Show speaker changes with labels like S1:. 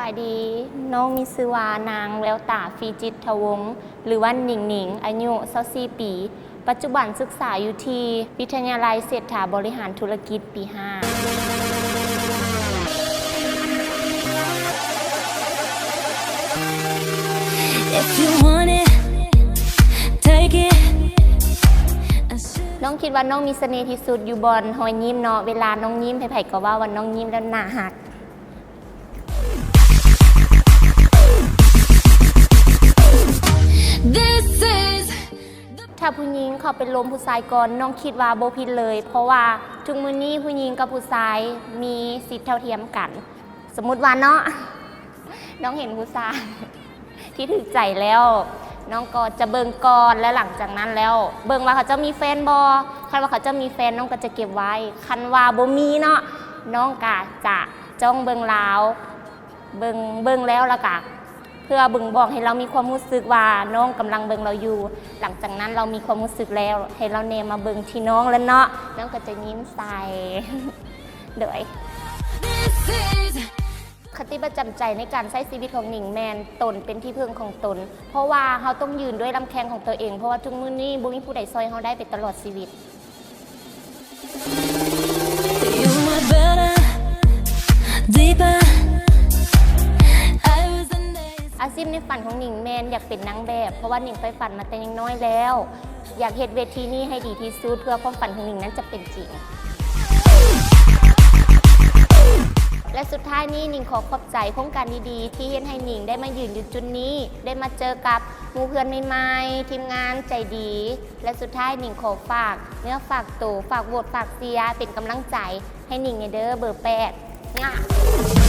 S1: ายดีน้องมีชื่อว่านางแววตาฟีจิตทวงศ์หรือว่าหนิงหนิงอายุ24ปีปัจจุบันศึกษาอยู่ที่วิทยาลัยเศรษฐาบริหารธุรกิจปี 5น้องคิดว่าน้องมีเสน่ห์ที่สุดอยู่บนหอยยิ้มเนาะเวลาน้องยิ้มไผ่ๆก็ว่าวันน้องยิ้มแล้วหน้าหักถ้าผู้หญิงเขาเป็นลมผู้ชายก่อนน้องคิดว่าโบผิดเลยเพราะว่าทุกมื้อนี้ผู้หญิงกับผู้ชายมีสิทธิเท่าเทียมกันสมมุติว่าเนาะน้องเห็นผู้ชายที่ถูกใจแล้วน้องก็จะเบิ่งก่อนและหลังจากนั้นแล้วเบิ่งว่าเขาจะมีแฟนบ่คันว่าเขาจะมีแฟนน้องก็จะเก็บไว้คันว่าบ่มีเนาะน้องก็จะจ้องเบิ่งแล้วเบิ่งแล้วก็เพื่อบึงบอกให้เรามีความรู้สึกว่าน้องกำลังเบิ่งเราอยู่หลังจากนั้นเรามีความรู้สึกแล้วให้เราเนมาเบิ่งที่น้องแล้วเนาะน้องก็จะยิ้มใส่เดี๋ยวคติประจำใจในการใช้ชีวิตของหนิงแมนตนเป็นที่พึ่งของตนเพราะว่าเขาต้องยืนด้วยลำแข้งของตัวเองเพราะว่าทุกมื้อนี้บุญผู้ใดซอยเขาได้ไปตลอดชีวิตอาชีพในฝันของหนิงแมนอยากเป็นนางแบบเพราะว่าหนิงไปฝันมาแต่ยังน้อยแล้วอยากเฮ็ดเวทีนี้ให้ดีที่สุดเพื่อความฝันของหนิงนั้นจะเป็นจริงและสุดท้ายนี้หนิงขอขอบใจโครงการดีๆที่เฮ็ดให้หนิงได้มายืนอยู่จุดนี้ได้มาเจอกับหมู่เพื่อนใหม่ๆทีมงานใจดีและสุดท้ายหนิงขอฝากเนื้อฝากตัวฝากโหวตฝากเชียร์เป็นกำลังใจให้หนิงเด้อเบอร์ 8